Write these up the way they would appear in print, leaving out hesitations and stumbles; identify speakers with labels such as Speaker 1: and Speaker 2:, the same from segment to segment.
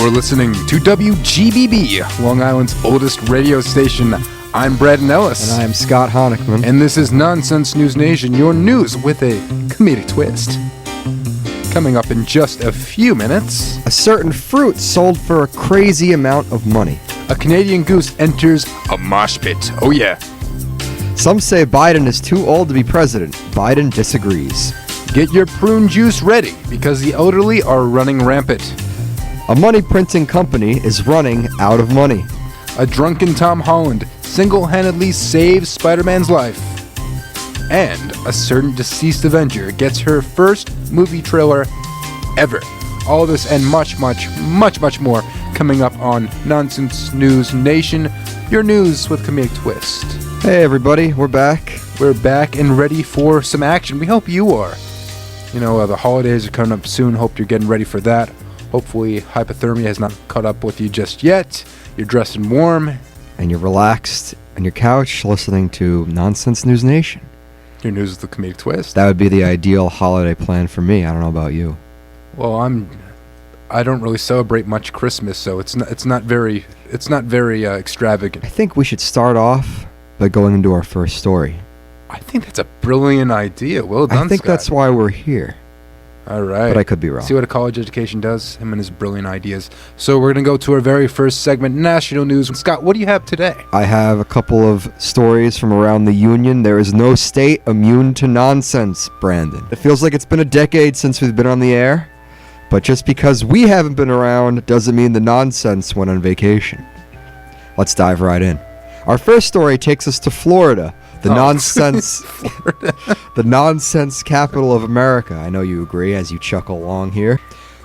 Speaker 1: You're listening to WGBB, Long Island's oldest radio station. I'm Brandon Ellis.
Speaker 2: And I'm Scott Honickman.
Speaker 1: And this is Nonsense News Nation, your news with a comedic twist. Coming up in just a few minutes.
Speaker 2: A certain fruit sold for a crazy amount of money.
Speaker 1: A Canadian goose enters a mosh pit. Oh yeah.
Speaker 2: Some say Biden is too old to be president. Biden disagrees.
Speaker 1: Get your prune juice ready, because the elderly are running rampant.
Speaker 2: A money printing company is running out of money.
Speaker 1: A drunken Tom Holland single-handedly saves Spider-Man's life. And a certain deceased Avenger gets her first movie trailer ever. All this and much more coming up on Nonsense News Nation, your news with comedic twist.
Speaker 2: Hey everybody, we're back.
Speaker 1: We're back and ready for some action. We hope you are. You know, the holidays are coming up soon. Hope you're getting ready for that. Hopefully hypothermia has not caught up with you just yet. You're dressed and warm.
Speaker 2: And you're relaxed on your couch listening to Nonsense News Nation.
Speaker 1: Your news with the comedic twist.
Speaker 2: That would be the ideal holiday plan for me. I don't know about you.
Speaker 1: Well, I don't really celebrate much Christmas, so it's not very extravagant.
Speaker 2: I think we should start off by going into our first story.
Speaker 1: I think that's a brilliant idea. Well done,
Speaker 2: I think
Speaker 1: Scott.
Speaker 2: that's why we're here.
Speaker 1: All right.
Speaker 2: But I could be wrong.
Speaker 1: See what a college education does? Him and his brilliant ideas. So we're going to go to our very first segment, National News. Scott, what do you have today?
Speaker 2: I have a couple of stories from around the Union. There is no state immune to nonsense, Brandon. It feels like it's been a decade since we've been on the air, but just because we haven't been around doesn't mean the nonsense went on vacation. Let's dive right in. Our first story takes us to Florida. The nonsense, the nonsense capital of America. I know you agree as you chuckle along here.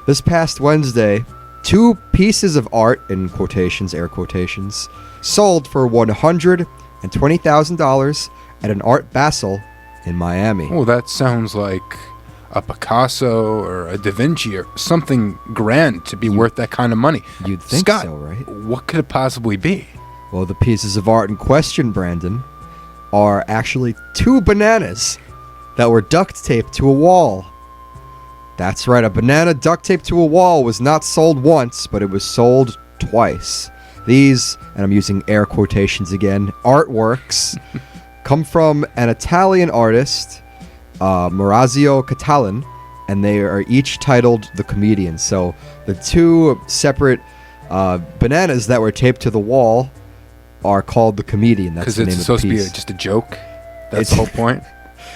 Speaker 2: This past Wednesday, 2 pieces of art, in quotations, air quotations, sold for $120,000 at an Art Basel in Miami.
Speaker 1: Oh, that sounds like a Picasso or a Da Vinci or something grand to be worth that kind of money.
Speaker 2: You'd think
Speaker 1: Scott,
Speaker 2: so, right?
Speaker 1: What could it possibly be?
Speaker 2: Well, the pieces of art in question, Brandon, are actually 2 bananas that were duct taped to a wall. That's right, a banana duct taped to a wall was not sold once, but it was sold twice. These, and I'm using air quotations again, artworks come from an Italian artist, Maurizio Catalan, and they are each titled The Comedian. So the 2 separate bananas that were taped to the wall are called The Comedian. That's the name of the piece.
Speaker 1: Because it's supposed to be just a joke? That's the whole point?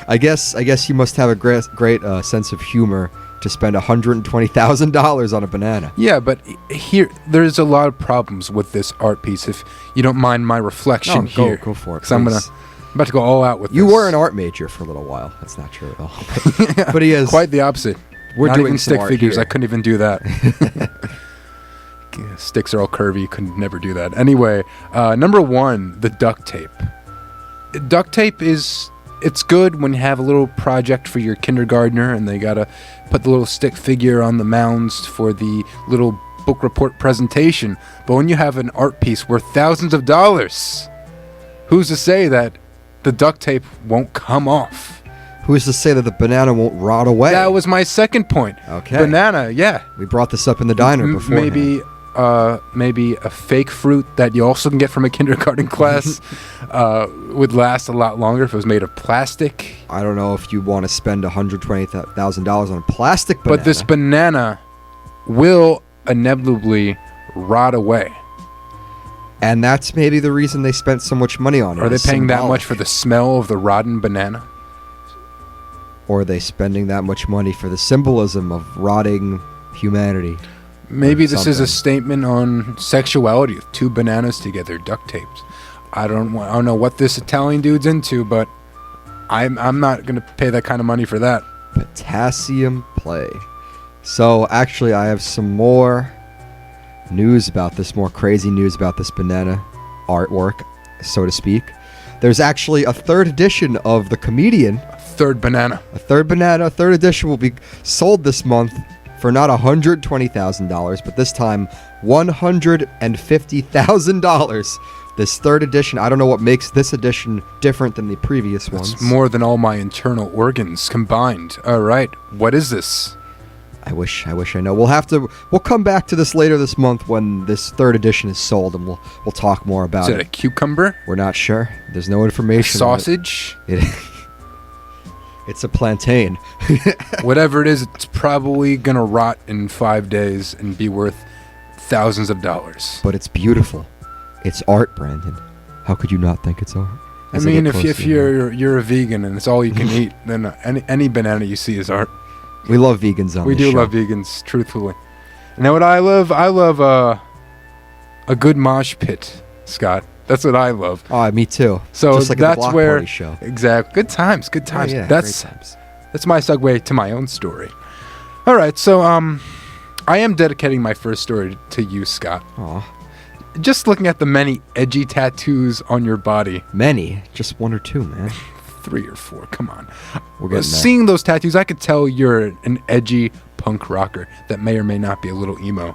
Speaker 2: I guess you must have a great sense of humor to spend $120,000 on a banana.
Speaker 1: Yeah, but here, there's a lot of problems with this art piece, if you don't mind my reflection here.
Speaker 2: Go for it,
Speaker 1: because I'm about to go all out with this.
Speaker 2: You were an art major for a little while. That's not true at all. But he is.
Speaker 1: Quite the opposite.
Speaker 2: We're
Speaker 1: not
Speaker 2: doing
Speaker 1: even stick figures.
Speaker 2: Here.
Speaker 1: I couldn't even do that. Sticks are all curvy. You could never do that. Anyway, number 1, the duct tape. Duct tape it's good when you have a little project for your kindergartner and they gotta put the little stick figure on the mounds for the little book report presentation. But when you have an art piece worth thousands of dollars, who's to say that the duct tape won't come off?
Speaker 2: Who's to say that the banana won't rot away?
Speaker 1: That was my second point.
Speaker 2: Okay.
Speaker 1: Banana, yeah.
Speaker 2: We brought this up in the diner before.
Speaker 1: Maybe a fake fruit that you also can get from a kindergarten class would last a lot longer if it was made of plastic.
Speaker 2: I don't know if you want to spend $120,000 on a plastic banana.
Speaker 1: But this banana will inevitably rot away.
Speaker 2: And that's maybe the reason they spent so much money on it.
Speaker 1: Are they paying that much for the smell of the rotten banana?
Speaker 2: Or are they spending that much money for the symbolism of rotting humanity?
Speaker 1: Maybe this is a statement on sexuality with 2 bananas together, duct taped. I don't know what this Italian dude's into, but I'm not going to pay that kind of money for that.
Speaker 2: Potassium play. So actually, I have some more news about this, more crazy news about this banana artwork, so to speak. There's actually a 3rd edition of The Comedian.
Speaker 1: A third banana.
Speaker 2: A 3rd edition will be sold this month for not $120,000, but this time $150,000. This 3rd edition, I don't know what makes this edition different than the previous ones.
Speaker 1: It's more than all my internal organs combined. All right, what is this?
Speaker 2: I wish I know. We'll come back to this later this month when this 3rd edition is sold, and we'll talk more about
Speaker 1: Is it a cucumber?
Speaker 2: We're not sure. There's no information.
Speaker 1: Sausage?
Speaker 2: It's a plantain.
Speaker 1: Whatever it is, it's probably going to rot in 5 days and be worth thousands of dollars.
Speaker 2: But it's beautiful. It's art, Brandon. How could you not think it's art?
Speaker 1: I mean, if you're a vegan and it's all you can eat, then any banana you see is art.
Speaker 2: We love vegans on
Speaker 1: We
Speaker 2: this
Speaker 1: do
Speaker 2: show.
Speaker 1: love vegans, truthfully. You know what I love? I love a good mosh pit, Scott. That's what I love.
Speaker 2: Oh, me too.
Speaker 1: So
Speaker 2: just like
Speaker 1: that's
Speaker 2: the Block
Speaker 1: where
Speaker 2: Party show.
Speaker 1: Exactly. Good times. Good times.
Speaker 2: Yeah,
Speaker 1: That's
Speaker 2: great times.
Speaker 1: That's my segue to my own story. All right, so I am dedicating my first story to you, Scott.
Speaker 2: Aw.
Speaker 1: Just looking at the many edgy tattoos on your body.
Speaker 2: Many, just 1 or 2, man.
Speaker 1: 3 or 4, come on.
Speaker 2: We're getting there.
Speaker 1: Seeing those tattoos, I could tell you're an edgy punk rocker that may or may not be a little emo.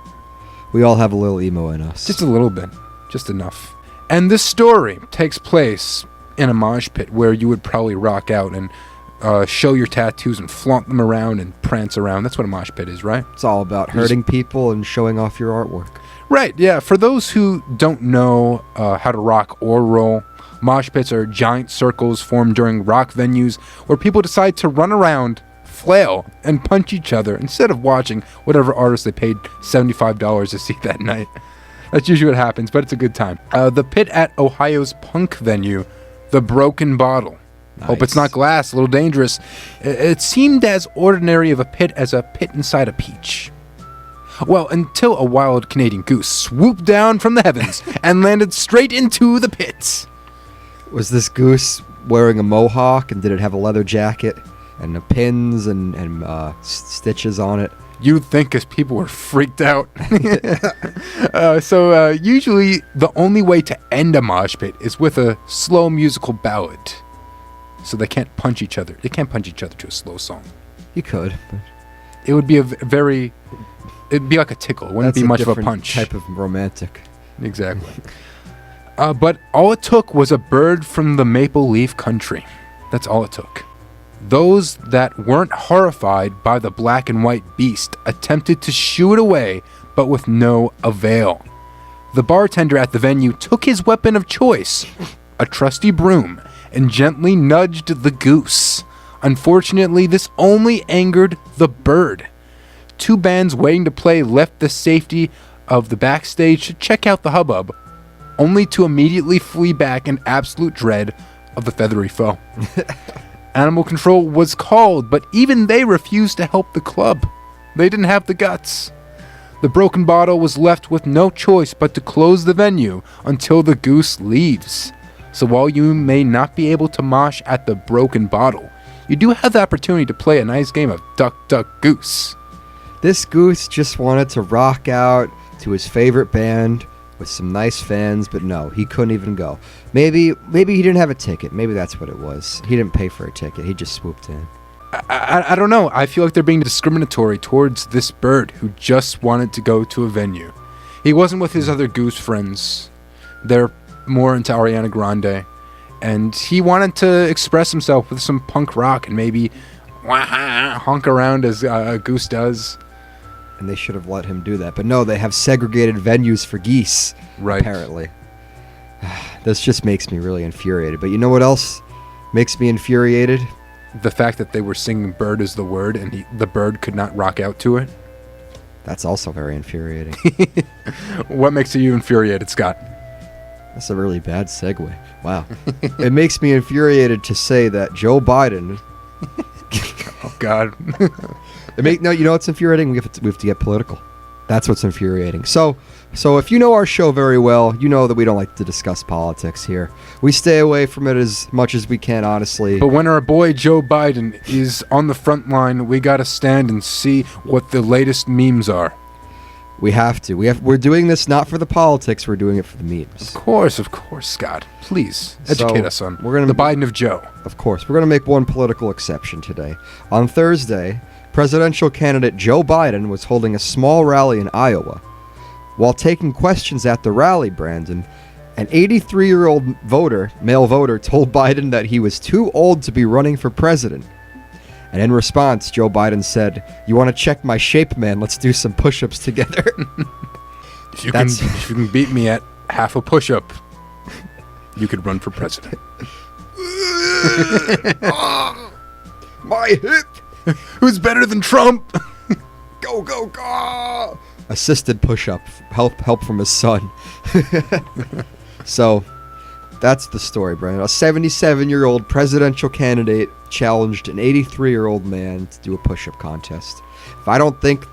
Speaker 2: We all have a little emo in us.
Speaker 1: Just a little bit. Just enough. And this story takes place in a mosh pit where you would probably rock out and show your tattoos and flaunt them around and prance around. That's what a mosh pit is, right?
Speaker 2: It's all about hurting people and showing off your artwork.
Speaker 1: Right, yeah. For those who don't know how to rock or roll, mosh pits are giant circles formed during rock venues where people decide to run around, flail, and punch each other instead of watching whatever artist they paid $75 to see that night. That's usually what happens, but it's a good time. The pit at Ohio's punk venue, The Broken Bottle.
Speaker 2: Nice.
Speaker 1: Hope it's not glass, a little dangerous. It seemed as ordinary of a pit as a pit inside a peach. Well, until a wild Canadian goose swooped down from the heavens and landed straight into the pit.
Speaker 2: Was this goose wearing a mohawk, and did it have a leather jacket and the pins and stitches on it?
Speaker 1: You'd think as people were freaked out. So usually the only way to end a mosh pit is with a slow musical ballad. So they can't punch each other. They can't punch each other to a slow song.
Speaker 2: You could, but
Speaker 1: It would be it'd be like a tickle. It wouldn't
Speaker 2: that's
Speaker 1: be much of a
Speaker 2: different
Speaker 1: punch.
Speaker 2: type of romantic.
Speaker 1: Exactly. But all it took was a bird from the maple leaf country. That's all it took. Those that weren't horrified by the black and white beast attempted to shoo it away, but with no avail. The bartender at the venue took his weapon of choice, a trusty broom, and gently nudged the goose. Unfortunately, this only angered the bird. 2 bands waiting to play left the safety of the backstage to check out the hubbub, only to immediately flee back in absolute dread of the feathery foe. Animal control was called, but even they refused to help the club. They didn't have the guts. The Broken Bottle was left with no choice but to close the venue until the goose leaves. So while you may not be able to mosh at the Broken Bottle, you do have the opportunity to play a nice game of Duck, Duck, Goose.
Speaker 2: This goose just wanted to rock out to his favorite band with some nice fans, but no, he couldn't even go. Maybe he didn't have a ticket. Maybe that's what it was. He didn't pay for a ticket. He just swooped in.
Speaker 1: I don't know. I feel like they're being discriminatory towards this bird who just wanted to go to a venue. He wasn't with his other goose friends. They're more into Ariana Grande. And he wanted to express himself with some punk rock and maybe honk around as a goose does.
Speaker 2: And they should have let him do that. But no, they have segregated venues for geese,
Speaker 1: Right.
Speaker 2: apparently. This just makes me really infuriated. But you know what else makes me infuriated?
Speaker 1: The fact that they were singing Bird is the Word and the bird could not rock out to it.
Speaker 2: That's also very infuriating.
Speaker 1: What makes you infuriated, Scott?
Speaker 2: That's a really bad segue. Wow. It makes me infuriated to say that Joe Biden...
Speaker 1: Oh, God.
Speaker 2: No, you know what's infuriating? We have to get political. That's what's infuriating. So if you know our show very well, you know that we don't like to discuss politics here. We stay away from it as much as we can, honestly.
Speaker 1: But when our boy Joe Biden is on the front line, we gotta stand and see what the latest memes are.
Speaker 2: We have to. We're doing this not for the politics. We're doing it for the memes.
Speaker 1: Of course, Scott. Please educate us on
Speaker 2: we're gonna
Speaker 1: the Biden of Joe.
Speaker 2: Of course, we're going to make one political exception today. On Thursday, presidential candidate Joe Biden was holding a small rally in Iowa. While taking questions at the rally, Brandon, an 83-year-old male voter, told Biden that he was too old to be running for president. And in response, Joe Biden said, "You want to check my shape, man? Let's do some push-ups together."
Speaker 1: If you can beat me at half a push-up, you could run for president.
Speaker 2: My hip!
Speaker 1: Who's better than Trump?
Speaker 2: Go, go, go! Assisted push-up. Help from his son. So, that's the story, Brandon. A 77-year-old presidential candidate challenged an 83-year-old man to do a push-up contest. If I don't think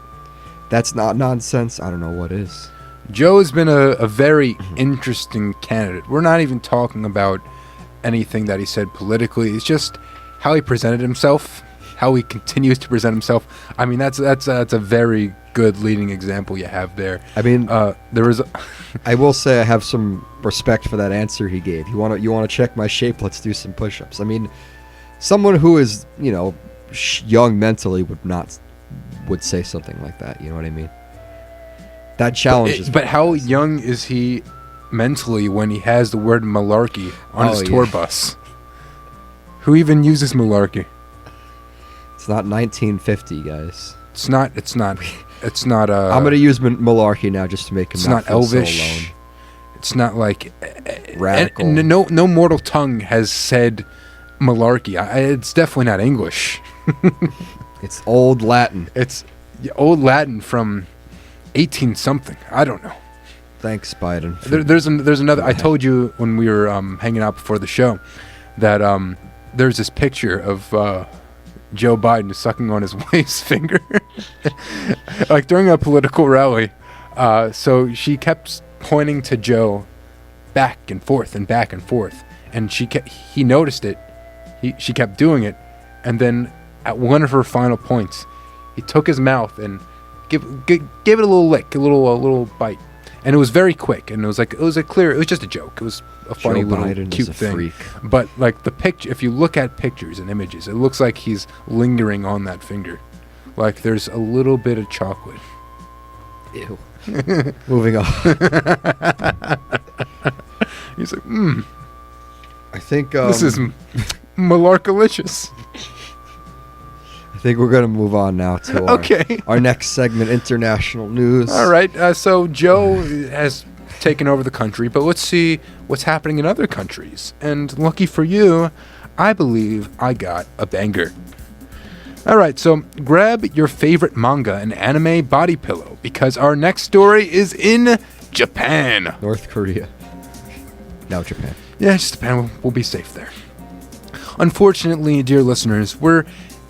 Speaker 2: that's not nonsense, I don't know what is.
Speaker 1: Joe has been a very interesting candidate. We're not even talking about anything that he said politically. It's just how he presented himself, how he continues to present himself. I mean, that's a very good leading example you have there.
Speaker 2: I mean,
Speaker 1: there was.
Speaker 2: I will say I have some respect for that answer he gave. You want to check my shape? Let's do some push-ups. I mean, someone who is young mentally would say something like that. You know what I mean? That challenge is.
Speaker 1: But how young is he mentally when he has the word Malarkey on his tour bus? Who even uses Malarkey?
Speaker 2: It's not 1950, guys.
Speaker 1: It's not.
Speaker 2: I'm gonna use Malarkey now just to make him.
Speaker 1: It's not
Speaker 2: feel
Speaker 1: Elvish.
Speaker 2: So alone.
Speaker 1: It's not like
Speaker 2: radical.
Speaker 1: No mortal tongue has said Malarkey. It's definitely not English.
Speaker 2: It's Old Latin.
Speaker 1: It's Old Latin from 18 something. I don't know.
Speaker 2: Thanks, Biden.
Speaker 1: There's another. I told you when we were hanging out before the show that there's this picture of Joe Biden sucking on his wife's finger, like during a political rally. So she kept pointing to Joe back and forth, and he noticed it. She kept doing it, and then at one of her final points, he took his mouth and gave it a little lick, a little bite, and it was very quick, and it was just a joke. It was a funny
Speaker 2: Joe
Speaker 1: little
Speaker 2: Biden
Speaker 1: cute
Speaker 2: is a
Speaker 1: thing.
Speaker 2: freak.
Speaker 1: But like the picture, if you look at pictures and images, it looks like he's lingering on that finger, like there's a little bit of chocolate.
Speaker 2: Ew. Moving on.
Speaker 1: He's like,
Speaker 2: I think
Speaker 1: this is Malarkalicious.
Speaker 2: I think we're gonna move on now to our next segment, international news.
Speaker 1: All right. So Joe has taken over the country, but let's see what's happening in other countries. And lucky for you, I believe I got a banger. All right, so grab your favorite manga and anime body pillow because our next story is in Japan.
Speaker 2: North Korea. Now Japan.
Speaker 1: Yeah, just Japan. We'll be safe there. Unfortunately, dear listeners, we're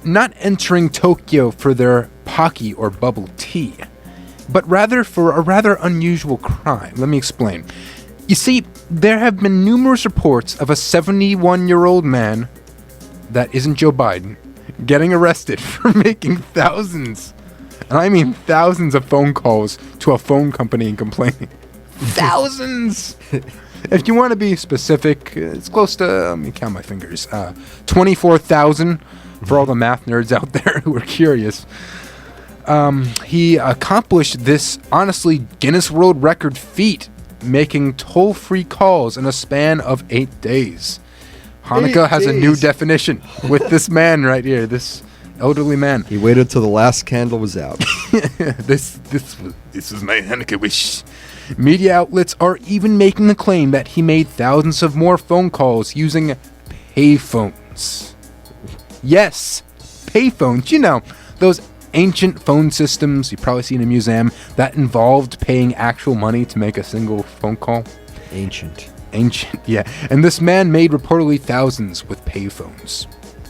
Speaker 1: not entering Tokyo for their pocky or bubble tea, but rather for a rather unusual crime. Let me explain. You see, there have been numerous reports of a 71-year-old man, that isn't Joe Biden, getting arrested for making thousands, and I mean thousands of phone calls to a phone company and complaining. Thousands! If you want to be specific, it's close to, let me count my fingers, 24,000 for all the math nerds out there who are curious. He accomplished this, honestly, Guinness World Record feat, making toll-free calls in a span of 8 days. Hanukkah has a new definition with this man right here, this elderly man.
Speaker 2: He waited till the last candle was out.
Speaker 1: This was my Hanukkah wish. Media outlets are even making the claim that he made thousands of more phone calls using payphones. Yes, payphones. You know, those ancient phone systems you probably see in a museum that involved paying actual money to make a single phone call.
Speaker 2: Ancient,
Speaker 1: yeah. And this man made reportedly thousands with payphones.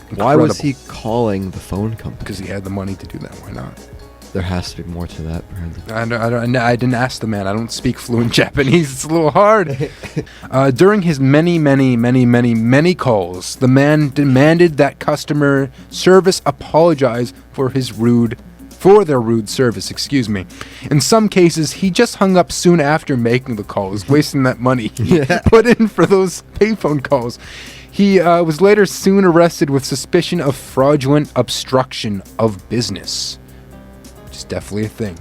Speaker 1: Incredible.
Speaker 2: Why was he calling the phone company?
Speaker 1: Because he had the money to do that. Why not?
Speaker 2: There has to be more to that, Brandon.
Speaker 1: I didn't ask the man. I don't speak fluent Japanese. It's a little hard. During his many calls, the man demanded that customer service apologize for their rude service, In some cases, he just hung up soon after making the calls, wasting that money he put in for those payphone calls. He was later soon arrested with suspicion of fraudulent obstruction of business. Which is definitely a thing.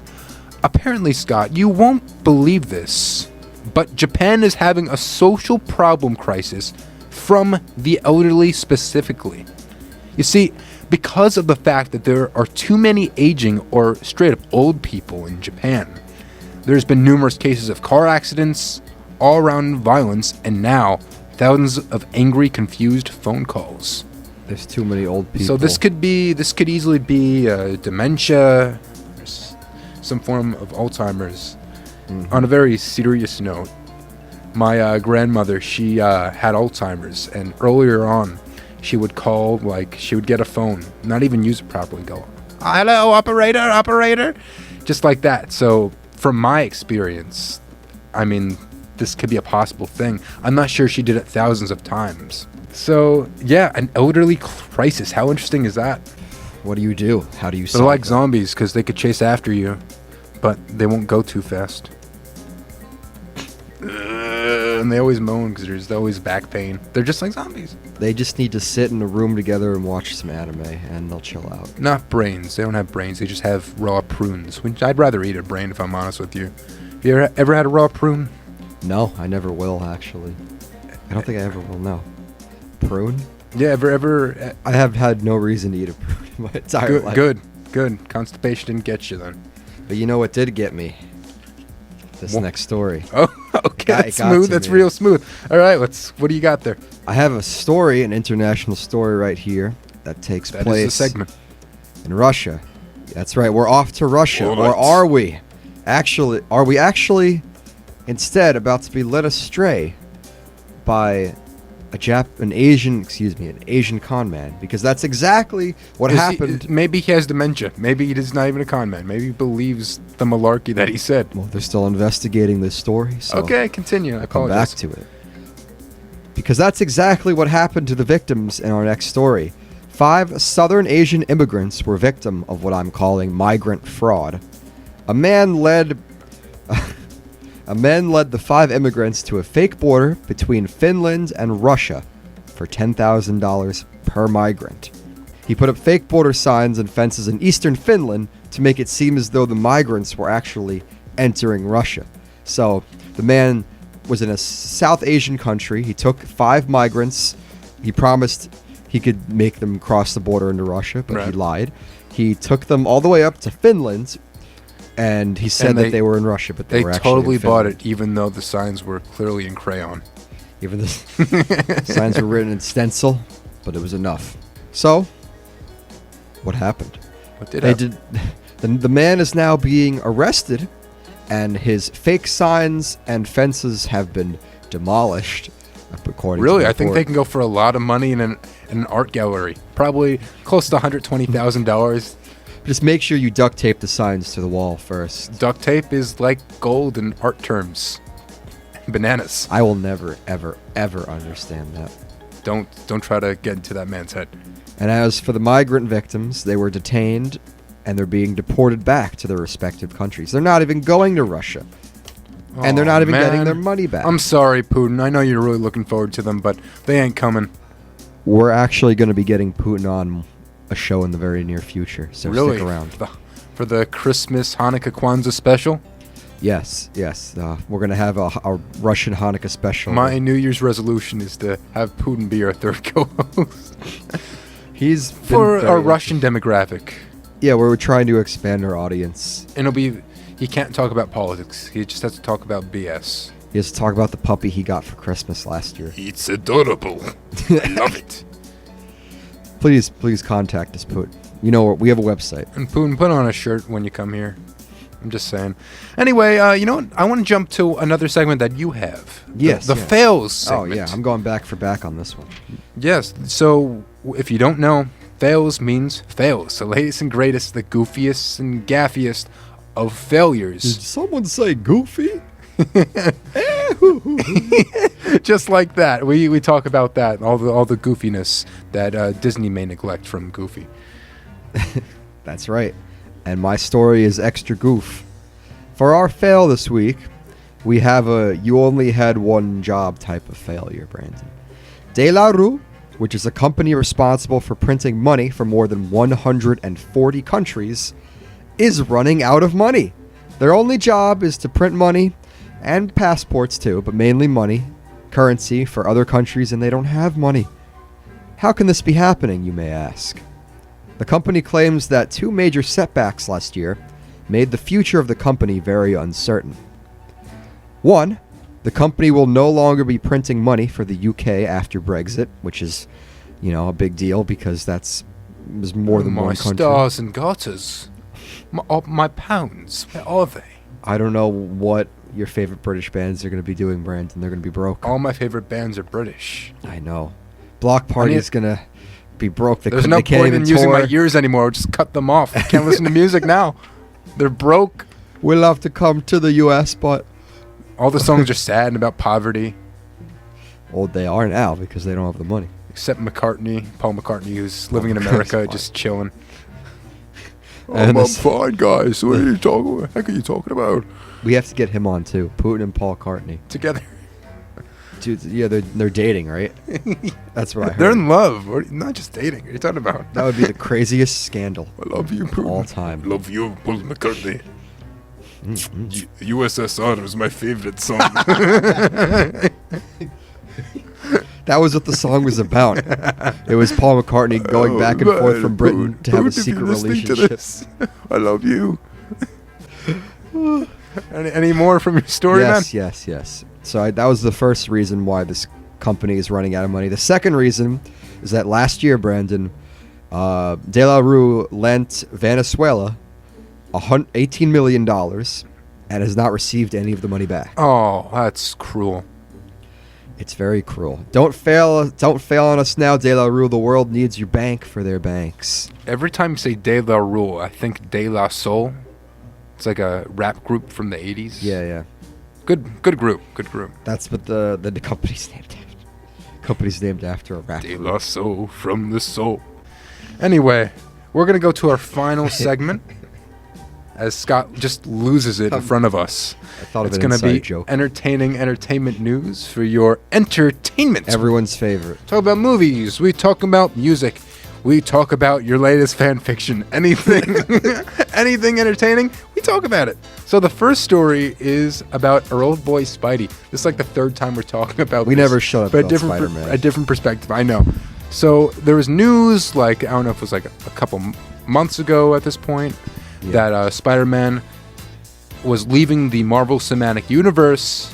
Speaker 1: Apparently, Scott, you won't believe this, but Japan is having a social problem crisis from the elderly specifically. You see, because of the fact that there are too many aging or straight up old people in Japan. There's been numerous cases of car accidents, all-around violence, and now thousands of angry, confused phone calls.
Speaker 2: There's too many old people.
Speaker 1: So this could easily be dementia, some form of Alzheimer's.
Speaker 2: Mhm.
Speaker 1: On a very serious note, my grandmother, she had Alzheimer's, and earlier on, she would call, she would get a phone, not even use it properly, go, "Hello, operator," just like that. So from my experience, I mean, this could be a possible thing. I'm not sure she did it thousands of times. So, yeah, an elderly crisis. How interesting is that?
Speaker 2: What do you do? How do you
Speaker 1: They're
Speaker 2: solve
Speaker 1: like
Speaker 2: that?
Speaker 1: zombies because they could chase after you, but they won't go too fast. And they always moan because there's always back pain. They're just like zombies.
Speaker 2: They just need to sit in a room together and watch some anime, and they'll chill out.
Speaker 1: Not brains. They don't have brains. They just have raw prunes. Which I'd rather eat a brain, if I'm honest with you. Have you ever had a raw prune?
Speaker 2: No, I never will, actually. I don't think I ever will, no. Prune?
Speaker 1: Yeah, ever.
Speaker 2: I have had no reason to eat a prune in my entire life.
Speaker 1: Good. Constipation didn't get you then.
Speaker 2: But you know what did get me? This
Speaker 1: Well-
Speaker 2: next story.
Speaker 1: Oh, okay.
Speaker 2: Got-
Speaker 1: That's
Speaker 2: got
Speaker 1: smooth.
Speaker 2: to
Speaker 1: That's
Speaker 2: me.
Speaker 1: real smooth. All right, what do you got there?
Speaker 2: I have a story, an international story right here that takes
Speaker 1: That is
Speaker 2: place
Speaker 1: the segment.
Speaker 2: in Russia. That's right, we're off to Russia.
Speaker 1: What?
Speaker 2: Or are we? Are we actually instead about to be led astray by an Asian con man? Because that's exactly what happened.
Speaker 1: Maybe he has dementia. Maybe he's not even a con man. Maybe he believes the malarkey that he said.
Speaker 2: Well, they're still investigating this story, so
Speaker 1: Okay, continue. I
Speaker 2: I'll come back
Speaker 1: apologize.
Speaker 2: to it. Because that's exactly what happened to the victims in our next story. 5 Southern Asian immigrants were victim of what I'm calling migrant fraud. A man led the 5 immigrants to a fake border between Finland and Russia for $10,000 per migrant. He put up fake border signs and fences in eastern Finland to make it seem as though the migrants were actually entering Russia. So the man was in a South Asian country. He took 5 migrants. He promised he could make them cross the border into Russia, but he
Speaker 1: Right.
Speaker 2: lied. He took them all the way up to Finland, and he said
Speaker 1: And
Speaker 2: that they were in Russia, but they
Speaker 1: They
Speaker 2: were actually
Speaker 1: totally
Speaker 2: in
Speaker 1: bought
Speaker 2: Finland.
Speaker 1: it, even though the signs were clearly in crayon.
Speaker 2: Even the signs were written in stencil, but it was enough. So, what happened?
Speaker 1: What did
Speaker 2: They
Speaker 1: happen?
Speaker 2: did. The man is now being arrested, and his fake signs and fences have been demolished. According
Speaker 1: Really?
Speaker 2: to the
Speaker 1: I think
Speaker 2: report.
Speaker 1: they can go for a lot of money in an art gallery. Probably close to $120,000.
Speaker 2: Just make sure you duct tape the signs to the wall first.
Speaker 1: Duct tape is like gold in art terms. Bananas.
Speaker 2: I will never, ever, ever understand that.
Speaker 1: Don't try to get into that man's head.
Speaker 2: And as for the migrant victims, they were detained and they're being deported back to their respective countries. They're not even going to Russia. And they're
Speaker 1: Aw,
Speaker 2: not even getting
Speaker 1: man.
Speaker 2: their money back.
Speaker 1: I'm sorry, Putin. I know you're really looking forward to them, but they ain't coming.
Speaker 2: We're actually going to be getting Putin on a show in the very near future, so
Speaker 1: Really?
Speaker 2: stick around.
Speaker 1: For the Christmas, Hanukkah, Kwanzaa special?
Speaker 2: Yes. We're going to have a Russian Hanukkah special.
Speaker 1: My New Year's resolution is to have Putin be our third co-host.
Speaker 2: He's
Speaker 1: For
Speaker 2: been
Speaker 1: our
Speaker 2: very-
Speaker 1: Russian demographic.
Speaker 2: Yeah, we're trying to expand our audience.
Speaker 1: And it'll be... He can't talk about politics. He just has to talk about BS.
Speaker 2: He has to talk about the puppy he got for Christmas last year.
Speaker 1: It's adorable. I love it.
Speaker 2: Please contact us, Putin. You know, we have a website.
Speaker 1: And Putin, put on a shirt when you come here. I'm just saying. Anyway, you know what? I want to jump to another segment that you have.
Speaker 2: Yes,
Speaker 1: The
Speaker 2: yeah.
Speaker 1: fails segment.
Speaker 2: Oh, yeah, I'm going back for back on this one.
Speaker 1: Yes. So, if you don't know, fails means fails. The latest and greatest, the goofiest and gaffiest of failures.
Speaker 2: someone say Goofy?
Speaker 1: Just like that. We talk about that, all the goofiness that Disney may neglect from Goofy.
Speaker 2: That's right. And my story is extra goof. For our fail this week, we have a you only had one job type of failure, Brandon. De La Rue, which is a company responsible for printing money for more than 140 countries, is running out of money. Their only job is to print money and passports too, but mainly money, currency for other countries, and they don't have money. How can this be happening, you may ask? The company claims that 2 major setbacks last year made the future of the company very uncertain. 1, the company will no longer be printing money for the UK after Brexit, which is, a big deal because there's more than one country.
Speaker 1: My stars and garters. My pounds. Where are they?
Speaker 2: I don't know what your favorite British bands are going to be doing, Brandon. They're going to be broke.
Speaker 1: All my favorite bands are British.
Speaker 2: I know. Block Party is going to be broke.
Speaker 1: There's no point in using my ears anymore. Just cut them off. I can't listen to music now. They're broke.
Speaker 2: We'll have to come to the US, but...
Speaker 1: All the songs are sad and about poverty.
Speaker 2: Well, they are now because they don't have the money.
Speaker 1: Except Paul McCartney, who's living in America, just chilling.
Speaker 2: And
Speaker 1: I'm fine, guys. What are you talking about? What the heck are you talking about?
Speaker 2: We have to get him on, too. Putin and Paul McCartney.
Speaker 1: Together.
Speaker 2: Dude, yeah, they're dating, right? That's what I heard.
Speaker 1: They're in love. Not just dating. What are you talking about?
Speaker 2: That would be the craziest scandal.
Speaker 1: I love you, Putin.
Speaker 2: All time.
Speaker 1: Love you, Paul McCartney. USSR was my favorite song.
Speaker 2: That was what the song was about. It was Paul McCartney going back and forth from Britain to have a secret relationship.
Speaker 1: I love you. Any more from your story, man?
Speaker 2: Yes. So that was the first reason why this company is running out of money. The second reason is that last year, Brandon, De La Rue lent Venezuela $18 million and has not received any of the money back.
Speaker 1: Oh, that's cruel.
Speaker 2: It's very cruel. Don't fail on us now, De La Rue. The world needs your bank for their banks.
Speaker 1: Every time you say De La Rue, I think De La Soul. It's like a rap group from the 80s.
Speaker 2: Yeah.
Speaker 1: Good group.
Speaker 2: That's what the company's named after. Company's named after a rap
Speaker 1: De
Speaker 2: group.
Speaker 1: La Soul from the soul. Anyway, we're going to go to our final segment. As Scott just loses it in front of us.
Speaker 2: I thought
Speaker 1: it's
Speaker 2: of an inside
Speaker 1: be
Speaker 2: joke.
Speaker 1: entertainment news for your entertainment.
Speaker 2: Everyone's favorite.
Speaker 1: Talk about movies. We talk about music. We talk about your latest fan fiction. Anything entertaining, we talk about it. So the first story is about our old boy Spidey. This is like the third time we're talking about
Speaker 2: We
Speaker 1: this.
Speaker 2: never shut up
Speaker 1: but
Speaker 2: about Spider-Man.
Speaker 1: A different perspective, I know. So there was news, I don't know if it was like a couple months ago at this point, that Spider-Man was leaving the Marvel Cinematic Universe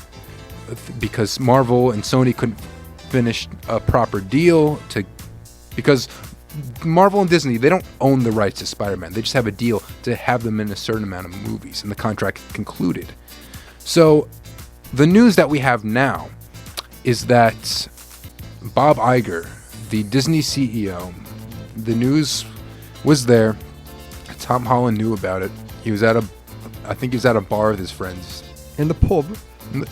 Speaker 1: because Marvel and Sony couldn't finish a proper deal because Marvel and Disney, they don't own the rights to Spider-Man. They just have a deal to have them in a certain amount of movies, and the contract concluded. So the news that we have now is that Bob Iger, the Disney CEO, the news was there. Tom Holland knew about it. I think he was at a bar with his friends.
Speaker 2: In the pub.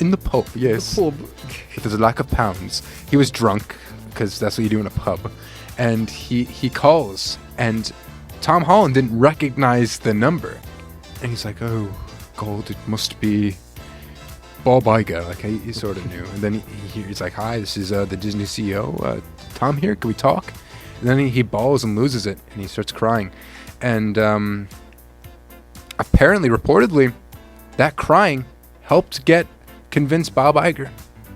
Speaker 1: In the pub, yes.
Speaker 2: In the pub.
Speaker 1: If there's a lack of pounds. He was drunk, because that's what you do in a pub. And he calls, and Tom Holland didn't recognize the number. And he's like, oh, God, it must be Bob Iger. He sort of knew. And then he's like, hi, this is the Disney CEO. Tom here, can we talk? And then he balls and loses it, and he starts crying. And apparently, reportedly, that crying helped convince Bob Iger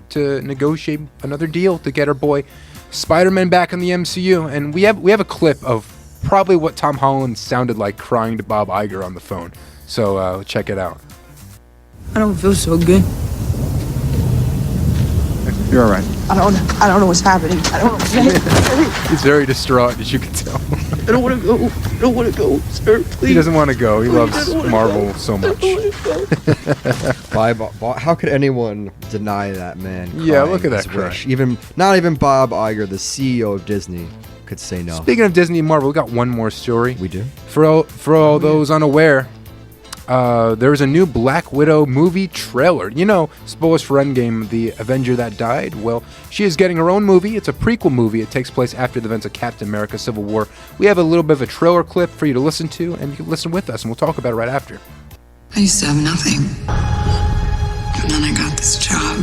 Speaker 1: to negotiate another deal to get our boy Spider-Man back in the MCU. And we have a clip of probably what Tom Holland sounded like crying to Bob Iger on the phone. So check it out.
Speaker 3: I don't feel so good.
Speaker 1: You're all right.
Speaker 3: I don't know what's happening. I don't know.
Speaker 1: He's very distraught, as you can tell.
Speaker 3: I don't want to go. I don't want to go, sir. Please.
Speaker 1: He doesn't want to go. He
Speaker 3: Please,
Speaker 1: loves Marvel so much.
Speaker 2: How could anyone deny that man?
Speaker 1: Yeah,
Speaker 2: crying
Speaker 1: look at
Speaker 2: his
Speaker 1: that cry.
Speaker 2: wish? Not even Bob Iger, the CEO of Disney, could say no.
Speaker 1: Speaking of Disney and Marvel, we got one more story.
Speaker 2: We do?
Speaker 1: For all those unaware, there's a new Black Widow movie trailer. Spoilers for Endgame, the Avenger that died. Well, she is getting her own movie. It's a prequel movie. It takes place after the events of Captain America: Civil War. We have a little bit of a trailer clip for you to listen to, and you can listen with us, and we'll talk about it right after.
Speaker 4: I used to have nothing. And then I got this job,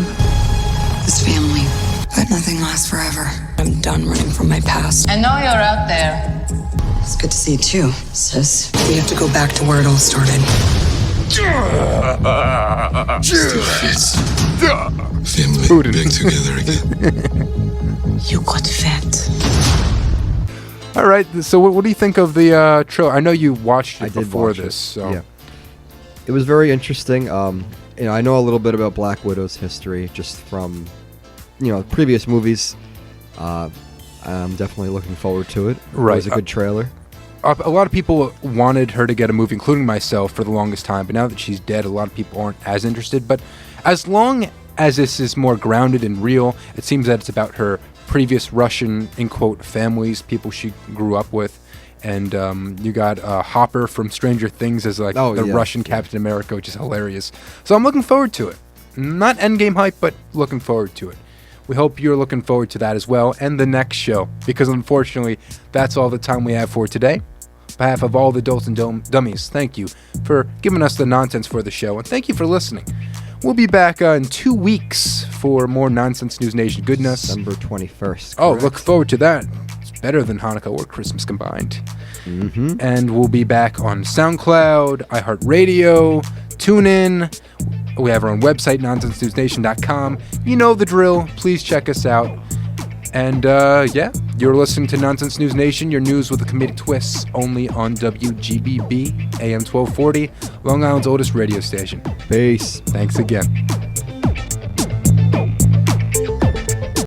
Speaker 4: this family. But nothing lasts forever. I'm done running from my past.
Speaker 5: I know you're out there.
Speaker 4: It's good to see you too, sis. We have to go back to where it all started.
Speaker 6: Family back together again.
Speaker 4: You got fat.
Speaker 1: All right. So what do you think of the trailer? I know you watched it
Speaker 2: I did
Speaker 1: before
Speaker 2: watch
Speaker 1: this.
Speaker 2: it.
Speaker 1: So.
Speaker 2: Yeah. It was very interesting. I know a little bit about Black Widow's history just from, previous movies. I'm definitely looking forward to it.
Speaker 1: Right.
Speaker 2: It was a good trailer.
Speaker 1: A lot of people wanted her to get a movie, including myself, for the longest time. But now that she's dead, a lot of people aren't as interested. But as long as this is more grounded and real, it seems that it's about her previous Russian, in quote, families, people she grew up with. And you got Hopper from Stranger Things as the Russian Captain America, which is hilarious. So I'm looking forward to it. Not Endgame hype, but looking forward to it. We hope you're looking forward to that as well, and the next show, because unfortunately, that's all the time we have for today. On behalf of all the adults and dummies, thank you for giving us the nonsense for the show, and thank you for listening. We'll be back in 2 weeks for more Nonsense News Nation goodness.
Speaker 2: December 21st.
Speaker 1: Oh,
Speaker 2: correct?
Speaker 1: look forward to that. It's better than Hanukkah or Christmas combined.
Speaker 2: Mm-hmm.
Speaker 1: And we'll be back on SoundCloud, iHeartRadio, TuneIn. We have our own website, nonsensenewsnation.com. You know the drill. Please check us out. And you're listening to Nonsense News Nation, your news with a comedic twist, only on WGBB, AM 1240, Long Island's oldest radio station.
Speaker 2: Peace.
Speaker 1: Thanks again.